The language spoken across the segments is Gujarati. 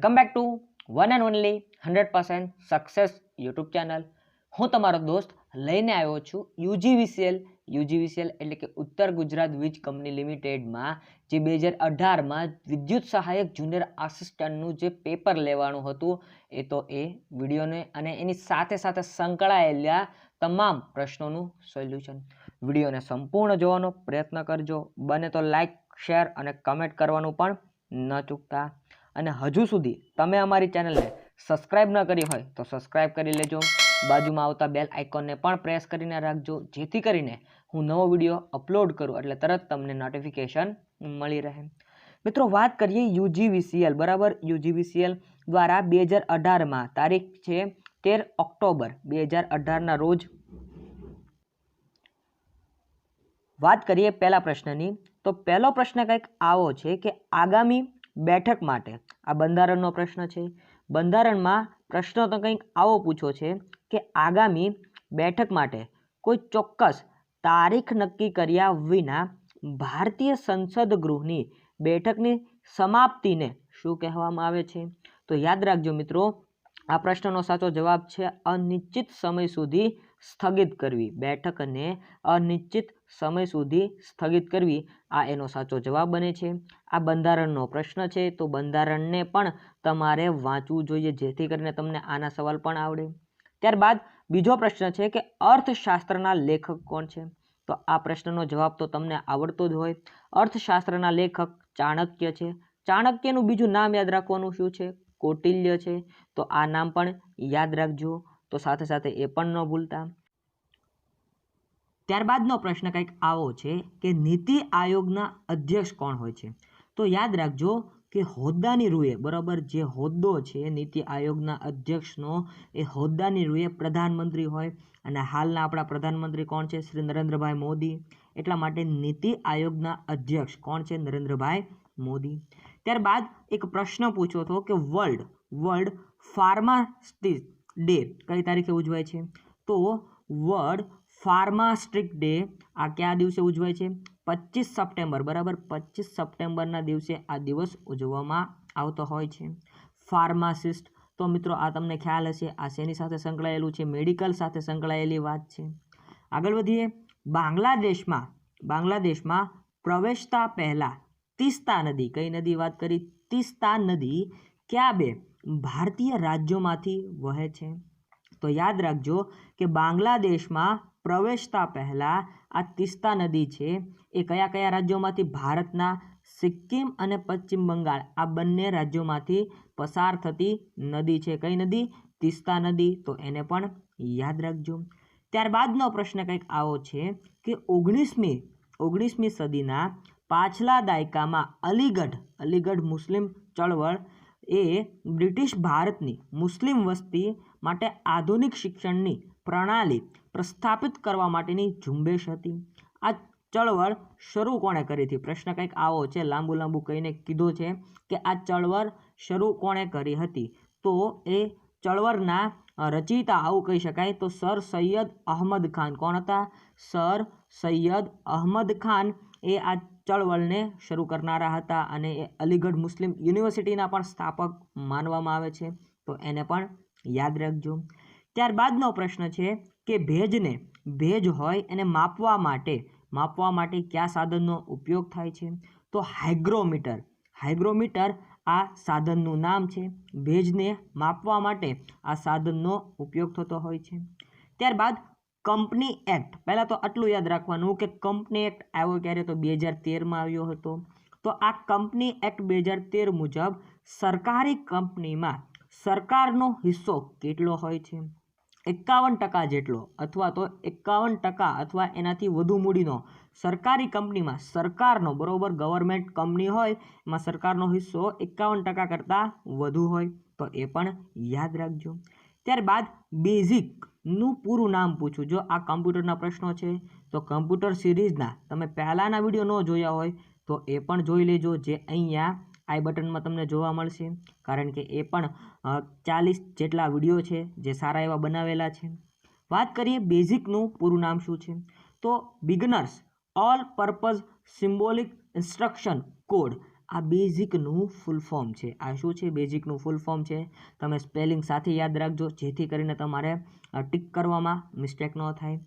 Welcome back to one and only 100% success YouTube channel. હું તમારો દોસ્ત લઈને આવ્યો છું યુજીવીસીએલ એટલે કે ઉત્તર ગુજરાત વીજ કંપની લિમિટેડમાં જે 2018માં વિદ્યુત સહાયક જુનિયર આસિસ્ટન્ટનું જે પેપર લેવાનું હતું એ વિડીયોને અને એની સાથે સાથે સંકળાયેલા તમામ પ્રશ્નોનું સોલ્યુશન। વિડીયોને સંપૂર્ણ જોવાનો પ્રયત્ન કરજો, બને તો લાઈક, શેર અને કમેન્ટ કરવાનું પણ ન ચૂકતા। અને હજુ સુધી તમે અમારી ચેનલને સબસ્ક્રાઇબ ન કરી હોય તો સબસ્ક્રાઇબ કરી લેજો, બાજુમાં આવતા બેલ આઇકોનને પણ પ્રેસ કરીને રાખજો, જેથી કરીને હું નવો વિડીયો અપલોડ કરું એટલે તરત તમને નોટિફિકેશન મળી રહે। મિત્રો, વાત કરીએ યુજીવીસીએલ બરાબર। યુજીવીસીએલ દ્વારા 2018માં તારીખ છે 13 ઓક્ટોબર 2018ના રોજ વાત કરીએ પહેલા પ્રશ્નની, તો પહેલો પ્રશ્ન કંઈક આવો છે કે આગામી બેઠક માટે, આ બંધારણનો પ્રશ્ન છે। બંધારણમાં પ્રશ્ન તો કંઈક આવો પૂછો છે કે આગામી બેઠક માટે કોઈ ચોક્કસ તારીખ નક્કી કર્યા વિના ભારતીય સંસદ ગૃહની બેઠકની સમાપ્તિને શું કહેવામાં આવે છે? તો યાદ રાખજો મિત્રો, આ પ્રશ્નનો સાચો જવાબ છે અનિશ્ચિત સમય સુધી સ્થગિત કરવી। બેઠકને અનિશ્ચિત સમય સુધી સ્થગિત કરવી, આ એનો સાચો જવાબ બને છે। આ બંધારણનો પ્રશ્ન છે, તો બંધારણને પણ તમારે વાંચવું જોઈએ, જેથી કરીને તમને આના સવાલ પણ આવડે। ત્યારબાદ બીજો પ્રશ્ન છે કે અર્થશાસ્ત્રના લેખક કોણ છે? તો આ પ્રશ્નનો જવાબ તો તમને આવડતો જ હોય। અર્થશાસ્ત્રના લેખક ચાણક્ય છે। ચાણક્યનું બીજું નામ યાદ રાખવાનું શું છે? કૌટિલ્ય છે। તો આ નામ પણ યાદ રાખજો, તો સાથે સાથે એ પણ ન ભૂલતા। ત્યારબાદનો પ્રશ્ન કંઈક આવો છે કે નીતિ આયોગના અધ્યક્ષ કોણ હોય છે? તો યાદ રાખજો કે હોદ્દાની રૂએ બરાબર, જે હોદ્દો છે નીતિ આયોગના અધ્યક્ષનો, એ હોદ્દાની રૂએ પ્રધાનમંત્રી હોય, અને હાલના આપણા પ્રધાનમંત્રી કોણ છે? શ્રી નરેન્દ્રભાઈ મોદી। એટલા માટે નીતિ આયોગના અધ્યક્ષ કોણ છે? નરેન્દ્રભાઈ મોદી। ત્યારબાદ એક પ્રશ્ન પૂછ્યો હતો કે વર્લ્ડ ફાર્માસ્ટિક ડે કઈ તારીખે ઉજવાય છે? તો વર્લ્ડ ફાર્માસ્ટિક ડે આ કયા દિવસે ઉજવાય છે? 25 સપ્ટેમ્બર બરાબર, 25 સપ્ટેમ્બરના દિવસે આ દિવસ ઉજવવામાં આવતો હોય છે। ફાર્માસિસ્ટ, તો મિત્રો આ તમને ખ્યાલ હશે આ શેની સાથે સંકળાયેલું છે? મેડિકલ સાથે સંકળાયેલી વાત છે। આગળ વધીએ, બાંગ્લાદેશમાં પ્રવેશતા પહેલા તીસ્તા નદી, કઈ નદી વાત કરી? તીસ્તા નદી કયા બે ભારતીય રાજ્યોમાંથી વહે છે? તો યાદ રાખજો કે બાંગ્લાદેશમાં પ્રવેશતા પહેલા આ તીસ્તા નદી છે એ કયા કયા રાજ્યોમાંથી? ભારતના સિક્કિમ અને પશ્ચિમ બંગાળ આ બંને રાજ્યોમાંથી પસાર થતી નદી છે। કઈ નદી? તીસ્તા નદી, તો એને પણ યાદ રાખજો। ત્યારબાદનો પ્રશ્ન કંઈક આવો છે કે 19મી સદીના પાછલા દાયકામાં અલીગઢ મુસ્લિમ ચળવળ એ બ્રિટિશ ભારતની મુસ્લિમ વસ્તી માટે આધુનિક શિક્ષણની પ્રણાલી પ્રસ્થાપિત કરવા માટેની ઝુંબેશ હતી। આ ચળવળ શરૂ કોણે કરી હતી? પ્રશ્ન કંઈક આવો છે, લાંબુ કહીને કીધો છે કે આ ચળવળ શરૂ કોણે કરી હતી? તો એ ચળવળના રચયિતા આવું કહી શકાય તો સર સૈયદ અહમદ ખાન। કોણ હતા? સર સૈયદ અહમદ ખાન એ આ ચળવળને શરૂ કરનારા હતા, અને એ અલીગઢ મુસ્લિમ યુનિવર્સિટીના પણ સ્થાપક માનવામાં આવે છે, તો એને પણ યાદ રાખજો। ત્યારબાદનો પ્રશ્ન છે કે ભેજ હોય એને માપવા માટે કયા સાધનનો ઉપયોગ થાય છે? તો હાઇગ્રોમીટર આ સાધનનું નામ છે। ભેજને માપવા માટે આ સાધનનો ઉપયોગ થતો હોય છે। ત્યારબાદ કંપની એક્ટ, પહેલાં તો આટલું યાદ રાખવાનું કે કંપની એક્ટ આવ્યો ક્યારે? તો 2013માં આવ્યો હતો। તો આ કંપની એક્ટ 2013 મુજબ સરકારી કંપનીમાં સરકારનો હિસ્સો કેટલો હોય છે? 51% જેટલો, અથવા તો 51% અથવા એનાથી વધુ મૂડીનો સરકારી કંપનીમાં સરકારનો બરોબર, ગવર્મેન્ટ કંપની હોય એમાં સરકારનો હિસ્સો 51% કરતાં વધુ હોય, તો એ પણ યાદ રાખજો। ત્યારબાદ બેઝિકનું પૂરું નામ પૂછું, જો આ કમ્પ્યુટરના પ્રશ્નો છે તો કમ્પ્યુટર સિરીઝના તમે પહેલાંના વિડીયો ન જોયા હોય તો એ પણ જોઈ લેજો, જે અહીંયા આઈ બટનમાં તમને જોવા મળશે, કારણ કે એ પણ 40 જેટલા વિડીયો છે જે સારા એવા બનાવેલા છે। વાત કરીએ બેઝિકનું પૂરું નામ શું છે? તો beginners all purpose symbolic instruction code, આ બેઝિકનું ફૂલ ફોર્મ છે. આ શું છે? બેઝિકનું ફૂલ ફોર્મ છે. તમે સ્પેલિંગ સાથે યાદ રાખજો જેથી કરીને તમારે ટીક કરવામાં મિસ્ટેક ન થાય.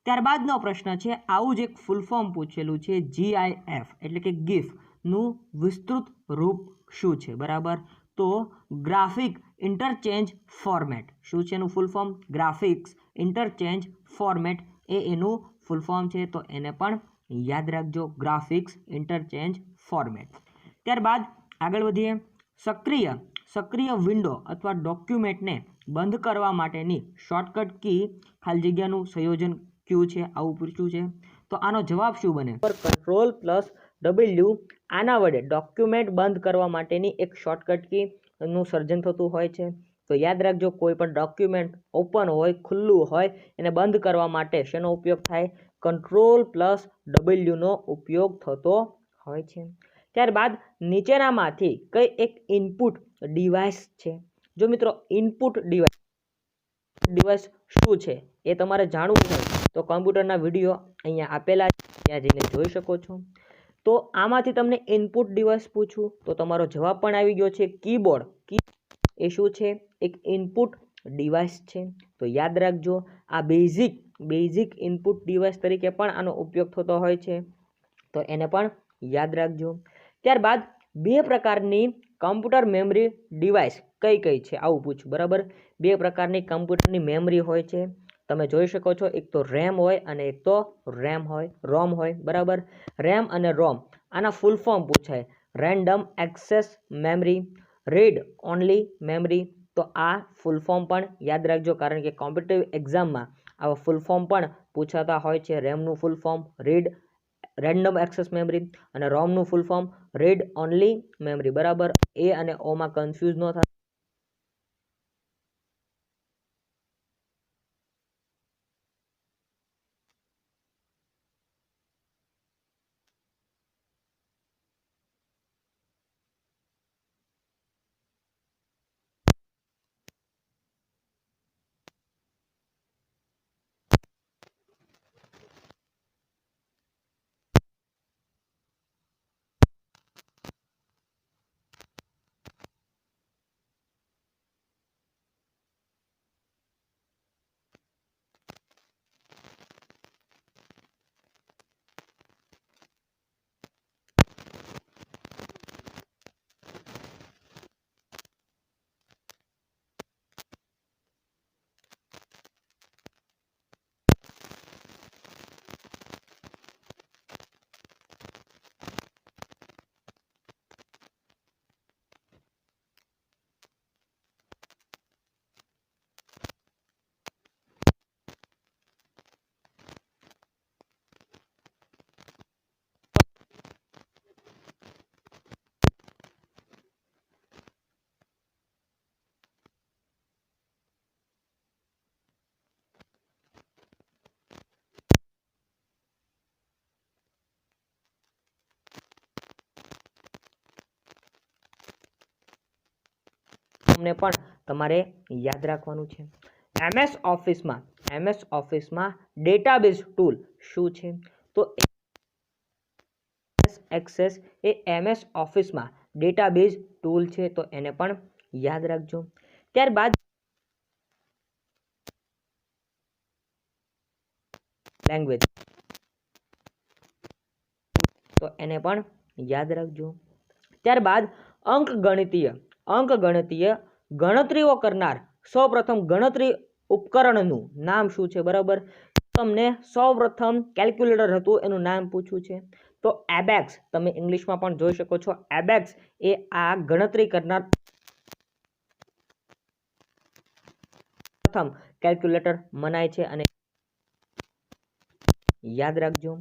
ત્યારબાદનો પ્રશ્ન છે, આવું જ એક ફૂલ ફોર્મ પૂછેલું છે, GIF એટલે કે ગિફનું વિસ્તૃત રૂપ શું છે? બરાબર, તો ગ્રાફિક ઇન્ટરચેન્જ ફોર્મેટ. શું છે એનું full form? Graphics interchange format એ એનું ફૂલ ફોર્મ છે. તો એને પણ યાદ રાખજો, ગ્રાફિક્સ ઇન્ટરચેન્જ ફોર્મેટ. ત્યારબાદ આગળ વધીએ. સક્રિય વિન્ડો અથવા ડોક્યુમેન્ટને બંધ કરવા માટેની શોર્ટકટ કી ખાલી જગ્યાનું સંયોજન કયું છે? આવું પૂછ્યું છે. તો આનો જવાબ શું બને? Ctrl+W. આના વડે ડોક્યુમેન્ટ બંધ કરવા માટેની એક શોર્ટકટ કી નું સર્જન થતું હોય છે. તો યાદ રાખજો, કોઈ પણ ડોક્યુમેન્ટ ઓપન હોય, ખુલ્લું હોય, એને બંધ કરવા માટે શેનો ઉપયોગ થાય? Ctrl+W નો ઉપયોગ થતો હોય છે. ત્યારબાદ નીચેનામાંથી કઈ એક ઇનપુટ ડિવાઇસ છે? જો મિત્રો ઇનપુટ ડિવાઇસ શું છે એ તમારે જાણવું હોય તો કમ્પ્યુટરના વિડીયો અહીંયા આપેલા છે, ત્યાં જઈને જોઈ શકો છો. તો આમાંથી તમને ઇનપુટ ડિવાઇસ પૂછું તો તમારો જવાબ પણ આવી ગયો છે, કીબોર્ડ. એ શું છે? એક ઇનપુટ ડિવાઇસ છે. તો યાદ રાખજો, આ બેઝિક ઇનપુટ ડિવાઇસ તરીકે પણ આનો ઉપયોગ થતો હોય છે. તો એને પણ યાદ રાખજો. ત્યારબાદ 2 પ્રકારની કમ્પ્યુટર મેમરી ડિવાઇસ કઈ છે? આવું પૂછું. બરાબર, 2 પ્રકારની કમ્પ્યુટરની મેમરી હોય છે. તમે જોઈ શકો છો, એક તો રેમ હોય અને એક તો રોમ હોય. બરાબર, રેમ અને રોમ આના ફૂલ ફોર્મ પૂછાય. Random access memory, read only memory. તો આ ફૂલ ફોર્મ પણ યાદ રાખજો, કારણ કે કોમ્પિટિટિવ એક્ઝામમાં આવા ફૂલ ફોર્મ પણ પૂછાતા હોય છે. રેમનું full form random access memory અને રોમનું full form read only memory. બરાબર, એ અને ઓમાં કન્ફ્યુઝ ન થાય. તમને પણ તમારે યાદ રાખવાનું છે. MS ઓફિસમાં ડેટાબેઝ ટૂલ શું છે? તો એક્સેસ એ MS ઓફિસમાં ડેટાબેઝ ટૂલ છે. તો એને પણ યાદ રાખજો. ત્યારબાદ લેંગ્વેજ, તો એને પણ યાદ રાખજો. ત્યારબાદ અંકગણિતીય ગણતરીઓ કરનાર સૌપ્રથમ ગણતરી ઉપકરણનું નામ શું છે? બરાબર, તમને સૌપ્રથમ કેલ્ક્યુલેટર હતું એનું નામ પૂછ્યું છે. તો એબેક્સ, તમે ઇંગ્લિશમાં પણ જોઈ શકો છો. એબેક્સ એ આ ગણતરી કરનાર પ્રથમ કેલ્ક્યુલેટર મનાય છે અને યાદ રાખજો.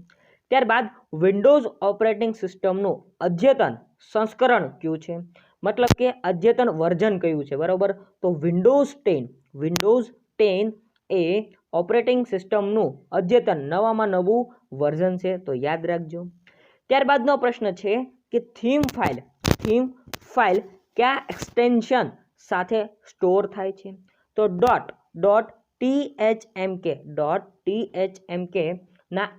ત્યારબાદ વિન્ડોઝ ઓપરેટિંગ સિસ્ટમનું અદ્યતન સંસ્કરણ કયું છે? મતલબ કે અદ્યતન વર્ઝન કયું છે? બરાબર, તો વિન્ડોઝ 10 એ ઓપરેટિંગ સિસ્ટમનું અદ્યતન નવામાં નવું વર્ઝન છે. તો યાદ રાખજો. ત્યારબાદનો પ્રશ્ન છે કે થીમ ફાઇલ કયા એક્સટેન્શન સાથે સ્ટોર થાય છે? તો .thmk ના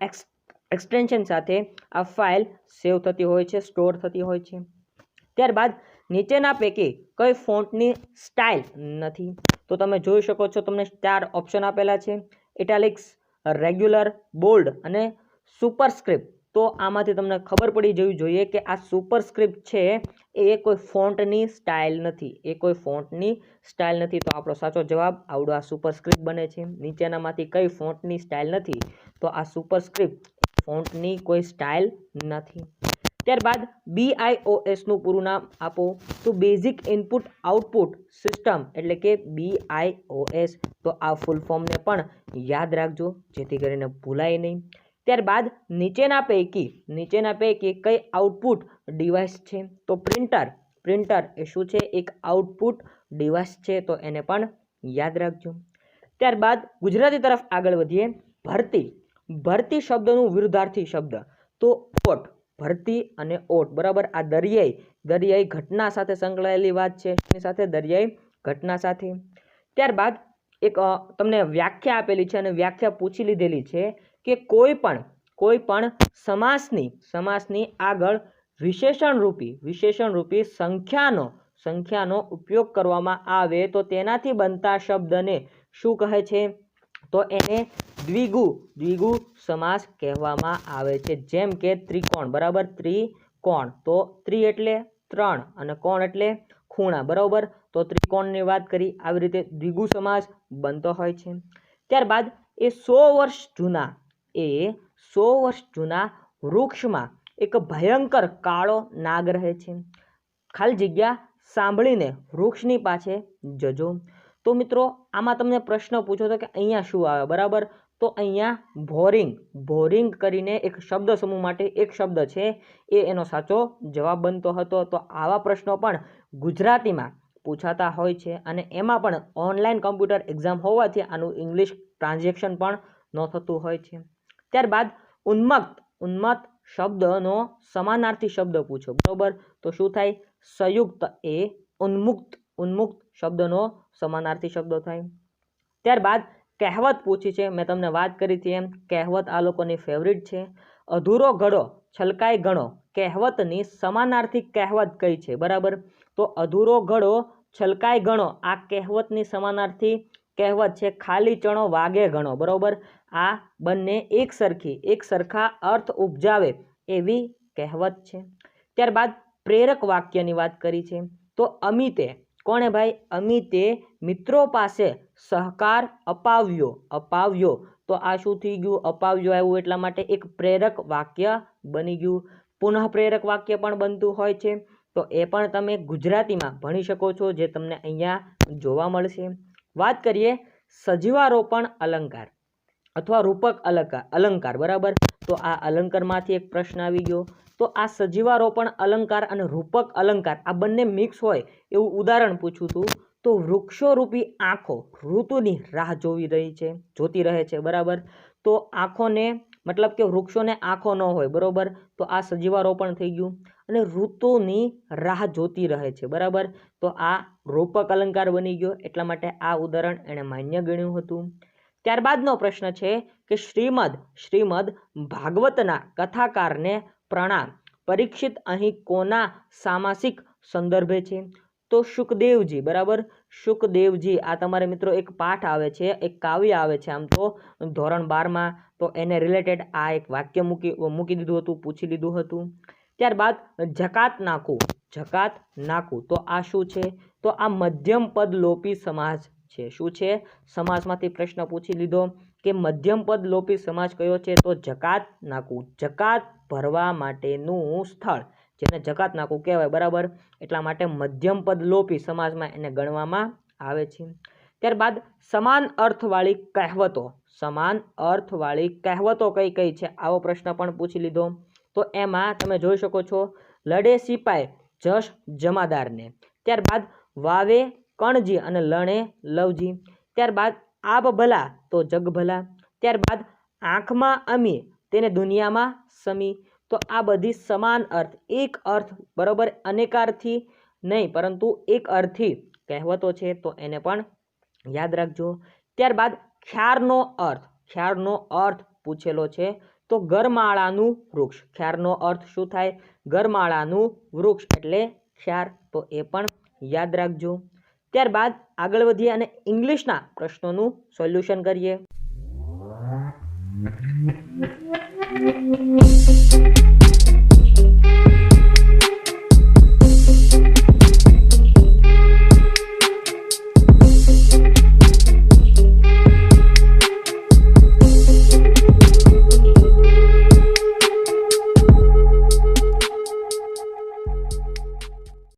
એક્સટેન્શન સાથે આ ફાઇલ સેવ થતી હોય છે, સ્ટોર થતી હોય છે. ત્યારબાદ નીચેના પૈકી કઈ ફોન્ટની સ્ટાઇલ નથી? તો તમે જોઈ શકો છો, તમને 4 ઓપ્શન આપેલા છે, ઇટાલિક્સ, રેગ્યુલર, બોલ્ડ અને સુપરસ્ક્રિપ્ટ. તો આમાંથી તમને ખબર પડી જવી જોઈએ કે આ સુપરસ્ક્રિપ્ટ છે એ કોઈ ફોન્ટની સ્ટાઇલ નથી, એ કોઈ ફોન્ટની સ્ટાઇલ નથી. તો આપણો સાચો જવાબ આવડો આ સુપરસ્ક્રિપ્ટ બને છે. નીચેનામાંથી કઈ ફોન્ટની સ્ટાઇલ નથી? તો આ સુપરસ્ક્રિપ્ટ ફોન્ટની કોઈ સ્ટાઇલ નથી. ત્યારબાદ BIOS નું પૂરું નામ આપો. તો બેઝિક ઇનપુટ આઉટપુટ સિસ્ટમ એટલે કે BIOS. તો આ ફૂલ ફોર્મને પણ યાદ રાખજો જેથી કરીને ભૂલાય નહીં. ત્યારબાદ નીચેના પૈકી કઈ આઉટપુટ ડિવાઇસ છે? તો પ્રિન્ટર એ શું છે? એક આઉટપુટ ડિવાઇસ છે, તો એને પણ યાદ રાખજો. ત્યારબાદ ગુજરાતી તરફ આગળ વધીએ. ભરતી શબ્દનું વિરુદ્ધાર્થી શબ્દ તો ઓટ. ભરતી અને ઓટ, બરાબર. આ દરિયાઈ ઘટના સાથે સંકળાયેલી વાત છે, એની સાથે દરિયાઈ ઘટના સાથે. ત્યારબાદ એક તમને વ્યાખ્યા આપેલી છે અને વ્યાખ્યા પૂછી લીધેલી છે કે કોઈ પણ સમાસની આગળ વિશેષણરૂપી સંખ્યાનો ઉપયોગ કરવામાં આવે તો તેનાથી બનતા શબ્દને શું કહે છે? તો એને દ્વિગુ સમાસ કહેવામાં આવે છે. જેમ કે ત્રિકોણ, બરાબર. ત્રિકોણ, તો ત્રિ એટલે 3 અને કોણ એટલે ખૂણા, બરાબર. તો ત્રિકોણની વાત કરી, આવી રીતે દ્વિગુ સમાસ બનતો હોય છે. ત્યારબાદ 100 વર્ષ જૂના વૃક્ષમાં એક ભયંકર કાળો નાગ રહે છે. ખાલી જગ્યા સાંભળીને વૃક્ષની પાસે જજો. તો મિત્રો આમાં તમને પ્રશ્ન પૂછો તો કે અહીંયા શું આવે, બરાબર. તો અહીંયા ભોરિંગ કરીને એક શબ્દ સમૂહ માટે એક શબ્દ છે, એ એનો સાચો જવાબ બનતો હતો. તો આવા પ્રશ્નો પણ ગુજરાતીમાં પૂછાતા હોય છે અને એમાં પણ ઓનલાઈન કમ્પ્યુટર એક્ઝામ હોવાથી આનું ઇંગ્લિશ ટ્રાન્ઝેક્શન પણ ન થતું હોય છે. ત્યારબાદ ઉન્મત્ત શબ્દનો સમાનાર્થી શબ્દ પૂછો, બરાબર. તો શું થાય? સંયુક્ત એ ઉન્મુક્ત શબ્દનો સમાનાર્થી શબ્દ થાય. ત્યારબાદ કહેવત પૂછી છે. મેં તમને વાત કરી હતી એમ કહેવત આ લોકોની ફેવરિટ છે. અધૂરો ઘડો છલકાય ઘણો, કહેવતની સમાનાર્થી કહેવત કઈ છે? બરાબર. તો અધૂરો ઘડો છલકાય ઘણો આ કહેવતની સમાનાર્થી કહેવત છે ખાલી ચણો વાગે ઘણો, બરાબર. આ બંને એક સરખા અર્થ ઉપજાવે એવી કહેવત છે. ત્યારબાદ પ્રેરક વાક્યની વાત કરી છે. તો અમિતે, કોણે ભાઈ? અમિતે મિત્રો પાસે સહકાર અપાવ્યો. તો આ શું થઈ ગયું? અપાવ્યો આવ્યું એટલા માટે એક પ્રેરક વાક્ય બની ગયું. પુનઃ પ્રેરક વાક્ય પણ બનતું હોય છે, તો એ પણ તમે ગુજરાતીમાં ભણી શકો છો, જે તમને અહીંયા જોવા મળશે. વાત કરીએ સજીવારોપણ અલંકાર અથવા રૂપક અલંકાર, બરાબર. તો આ અલંકારમાંથી એક પ્રશ્ન આવી ગયો. તો આ સજીવારોપણ અલંકાર અને રૂપક અલંકાર આ બંને મિક્સ હોય એવું ઉદાહરણ પૂછ્યું હતું. તો વૃક્ષોરૂપી આંખો ઋતુની રાહ જોતી રહે છે, બરાબર. તો આંખોને મતલબ કે વૃક્ષોને આંખો ન હોય, બરાબર. તો આ સજીવારોપણ થઈ ગયું અને ઋતુની રાહ જોતી રહે છે, બરાબર. તો આ રૂપક અલંકાર બની ગયો, એટલા માટે આ ઉદાહરણ એણે માન્ય ગણ્યું હતું. ત્યારબાદનો પ્રશ્ન છે કે શ્રીમદ ભાગવતના કથાકારને પ્રણામ. પરીક્ષિત અહીં કોના સામાસિક સંદર્ભે છે? તો શુકદેવજી, બરાબર. શુકદેવજી આ તમારે મિત્રો એક પાઠ આવે છે, એક કાવ્ય આવે છે આમ તો ધોરણ 12માં. તો એને રિલેટેડ આ એક વાક્ય મૂકી દીધું હતું, પૂછી લીધું હતું. ત્યારબાદ જકાત નાકું, તો આ શું છે? તો આ મધ્યમ પદ લોપી સમાસ છે. શું છે? સમાસમાંથી પ્રશ્ન પૂછી લીધો કે મધ્યમ પદ લોપી સમાસ કયો છે? તો જકાત નાકું. જકાત ભરવા માટેનું સ્થળ જેને જકાત નાકું કહેવાય, બરાબર. એટલા માટે મધ્યમ પદ લોપી સમાસમાં એને ગણવામાં આવે છે. ત્યારબાદ સમાન અર્થવાળી કહેવતો કઈ છે? આવો પ્રશ્ન પણ પૂછી લીધો. તો એમાં તમે જોઈ શકો છો, લડે સિપાઈ જશ જમાદારને. ત્યારબાદ વાવે કણજી અને લણે લવજી. ત્યારબાદ આબ ભલા તો જગ ભલા. ત્યારબાદ આંખમાં અમી તેને દુનિયામાં સમી. તો આ બધી સમાન અર્થ, એક અર્થ, બરાબર. અનેકાર્થી નહીં પરંતુ એક અર્થી કહેવતો છે, તો એને પણ યાદ રાખજો. ત્યારબાદ ખ્યારનો અર્થ પૂછેલો છે. તો ગરમાળાનું વૃક્ષ. ખ્યારનો અર્થ શું થાય? ગરમાળાનું વૃક્ષ એટલે 4 તો એ પણ યાદ રાખજો. ત્યારબાદ આગળ વધીએ અને ઇંગ્લિશના પ્રશ્નોનું સોલ્યુશન કરીએ.